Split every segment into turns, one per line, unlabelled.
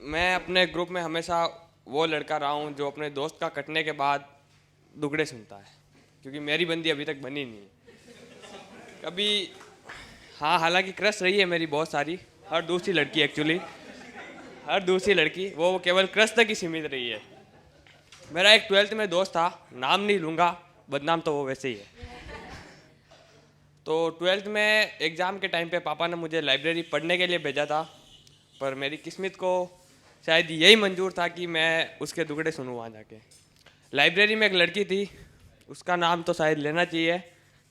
मैं अपने ग्रुप में हमेशा वो लड़का रहा हूँ जो अपने दोस्त का कटने के बाद दुगड़े सुनता है, क्योंकि मेरी बंदी अभी तक बनी नहीं कभी। हाँ, हालांकि क्रश रही है मेरी बहुत सारी, हर दूसरी लड़की एक्चुअली, हर दूसरी लड़की वो केवल क्रश तक ही सीमित रही है। मेरा एक 12th में दोस्त था, नाम नहीं लूँगा, बदनाम तो वो वैसे ही है। तो 12th में एग्ज़ाम के टाइम पे पापा ने मुझे लाइब्रेरी पढ़ने के लिए भेजा था, पर मेरी किस्मत को शायद यही मंजूर था कि मैं उसके दुगड़े सुनूँ वहाँ जाके। लाइब्रेरी में एक लड़की थी, उसका नाम तो शायद लेना चाहिए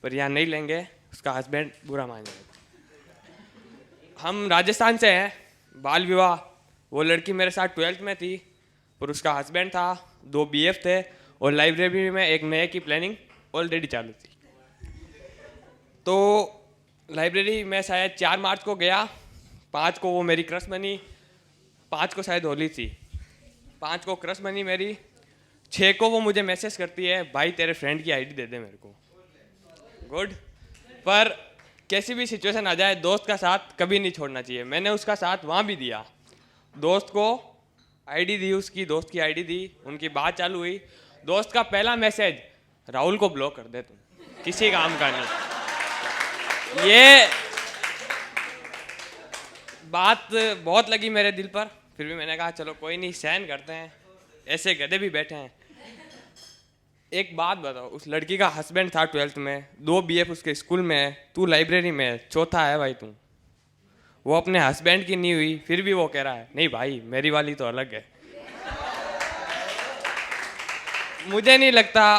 पर यहाँ नहीं लेंगे, उसका हस्बैंड बुरा मान जाएगा। हम राजस्थान से हैं, बाल विवाह। वो लड़की मेरे साथ 12th में थी, पर उसका हस्बैंड था, 2 BF थे, और लाइब्रेरी में एक नए की प्लानिंग ऑलरेडी चालू थी। तो लाइब्रेरी में शायद 4 मार्च को गया, 5 को वो मेरी क्रश बनी, 5 को शायद होली थी, 5 को क्रश बनी मेरी, 6 को वो मुझे मैसेज करती है, भाई तेरे फ्रेंड की आईडी दे दे मेरे को। गुड, पर कैसी भी सिचुएशन आ जाए दोस्त का साथ कभी नहीं छोड़ना चाहिए। मैंने उसका साथ वहाँ भी दिया, दोस्त को आईडी दी, उसकी दोस्त की आईडी दी, उनकी बात चालू हुई। दोस्त का पहला मैसेज, राहुल को ब्लॉक कर दे, तुम किसी काम का नहीं। ये बात बहुत लगी मेरे दिल पर, फिर भी मैंने कहा चलो कोई नहीं, सहन करते हैं, ऐसे गधे भी बैठे हैं। एक बात बताओ, उस लड़की का हस्बैंड था 12th में, 2 BF उसके स्कूल में है, तू लाइब्रेरी में है, चौथा है भाई तू। वो अपने हस्बैंड की नहीं हुई, फिर भी वो कह रहा है नहीं भाई मेरी वाली तो अलग है। मुझे नहीं लगता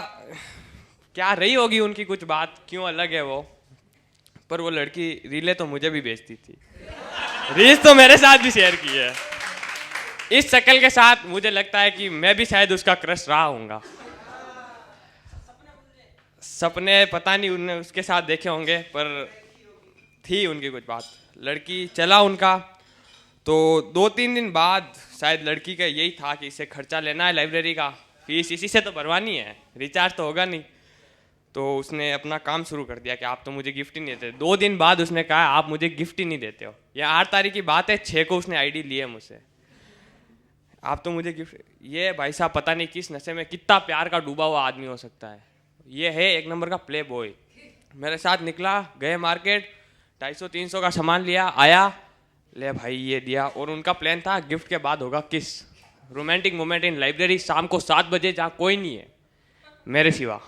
क्या रही होगी उनकी कुछ बात, क्यों अलग है वो, पर वो लड़की रीलें तो मुझे भी भेजती थी, रील्स तो मेरे साथ भी शेयर की है। इस शक्ल के साथ मुझे लगता है कि मैं भी शायद उसका क्रश रहा हूँगा। सपने पता नहीं उनने उसके साथ देखे होंगे, पर थी उनकी कुछ बात। लड़की चला उनका, तो 2-3 दिन बाद शायद लड़की का यही था कि इसे खर्चा लेना है लाइब्रेरी का, फीस इसी से तो भरवानी है, रिचार्ज तो होगा नहीं। तो उसने अपना काम शुरू कर दिया कि आप तो मुझे गिफ्ट ही नहीं देते। 2 दिन बाद उसने कहा आप मुझे गिफ्ट ही नहीं देते हो। यह 8 तारीख की बात है, 6 को उसने आईडी ली है मुझसे, आप तो मुझे गिफ्ट। ये भाई साहब पता नहीं किस नशे में, कितना प्यार का डूबा हुआ आदमी हो सकता है। ये है एक नंबर का प्ले बॉय। मेरे साथ निकला, गए मार्केट, 250-300 का सामान लिया, आया, ले भाई ये दिया, और उनका प्लान था गिफ्ट के बाद होगा किस, रोमांटिक मोमेंट इन लाइब्रेरी, शाम को 7 बजे, जहाँ कोई नहीं है मेरे सिवा।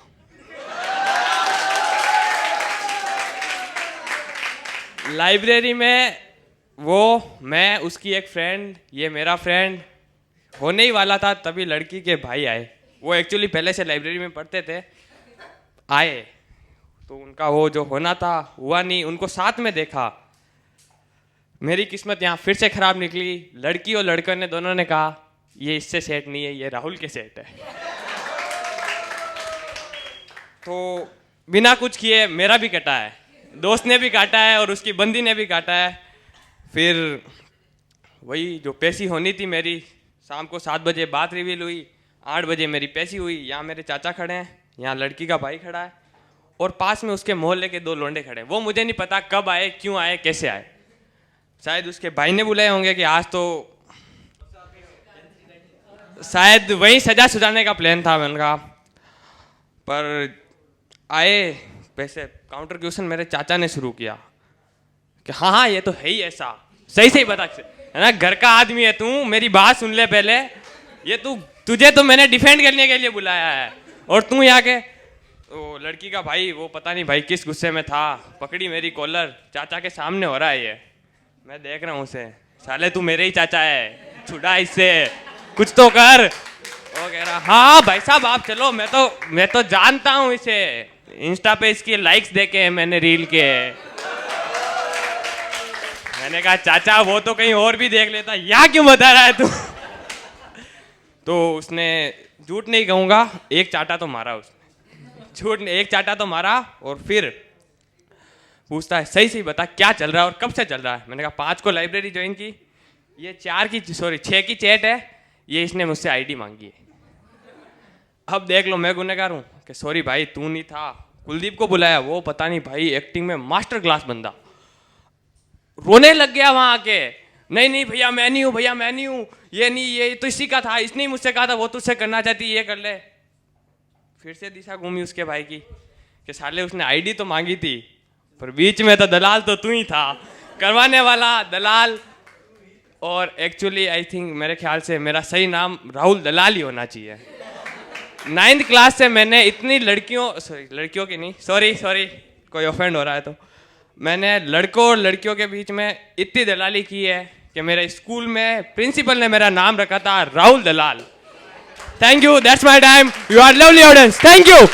लाइब्रेरी में वो, मैं, उसकी एक फ्रेंड, ये मेरा फ्रेंड होने ही वाला था, तभी लड़की के भाई आए। वो एक्चुअली पहले से लाइब्रेरी में पढ़ते थे, आए तो उनका वो जो होना था हुआ नहीं, उनको साथ में देखा। मेरी किस्मत यहाँ फिर से खराब निकली। लड़की और लड़के ने दोनों ने कहा ये इससे सेट नहीं है, ये राहुल के सेट है। तो बिना कुछ किए मेरा भी कटा है, दोस्त ने भी काटा है और उसकी बंदी ने भी काटा है। फिर वही जो पैसी होनी थी मेरी, शाम को 7 बजे बात रिवील हुई, 8 बजे मेरी पैसी हुई। यहाँ मेरे चाचा खड़े हैं, यहाँ लड़की का भाई खड़ा है, और पास में उसके मोहल्ले के 2 लोंडे खड़े हैं। वो मुझे नहीं पता कब आए, क्यों आए, कैसे आए, शायद उसके भाई ने बुलाए होंगे कि आज तो शायद वही सजा सुझाने का प्लान था उनका। पर आए, पैसे काउंटर क्वेश्चन मेरे चाचा ने शुरू किया कि हाँ हाँ ये तो है ही ऐसा, सही सही बता, है ना, घर का आदमी है तू, मेरी बात सुन ले पहले। ये तुझे तो मैंने डिफेंड करने के लिए बुलाया है, और तू यहाँ के। वो लड़की का भाई, वो पता नहीं भाई किस गुस्से में था, पकड़ी मेरी कॉलर, चाचा के सामने हो रहा है ये, मैं देख रहा हूँ उसे, साले तू मेरे ही चाचा है, छुड़ा इससे, कुछ तो कर। वो कह रहा हाँ भाई साहब आप चलो, मैं तो जानता हूँ इसे, इंस्टा पे इसकी लाइक्स देखे हैं मैंने रील के। मैंने कहा चाचा वो तो कहीं और भी देख लेता, यहाँ क्यों बता रहा है तू। तो उसने, झूठ नहीं कहूँगा, एक चाटा तो मारा उसने, झूठ नहीं, एक चाटा तो मारा। और फिर पूछता है सही सही बता क्या चल रहा है और कब से चल रहा है। मैंने कहा 5 को लाइब्रेरी ज्वाइन की, ये 6 की चैट है, ये इसने मुझसे आईडी मांगी है। अब देख लो मैं गुनहगार हूँ कि सॉरी भाई तू नहीं था, कुलदीप को बुलाया, वो पता नहीं भाई एक्टिंग में मास्टर क्लास बंदा, रोने लग गया वहां आके, नहीं नहीं भैया मैं नहीं हूँ, भैया मैं नहीं हूँ, ये नहीं, ये तो इसी का था, इसने ही मुझसे कहा था वो तुझसे करना चाहती, ये कर ले। फिर से दिशा घूमी उसके भाई की कि साले उसने आईडी तो मांगी थी, पर बीच में तो दलाल तो तू ही था, करवाने वाला दलाल। और एक्चुअली आई थिंक मेरे ख्याल से मेरा सही नाम राहुल दलाल ही होना चाहिए। 9th क्लास से मैंने इतनी लड़कियों की नहीं, सॉरी कोई ऑफेंड हो रहा है तो, मैंने लड़कों और लड़कियों के बीच में इतनी दलाली की है कि मेरे स्कूल में प्रिंसिपल ने मेरा नाम रखा था Rahul Dalal. Thank you, that's my time, you are lovely audience, thank you.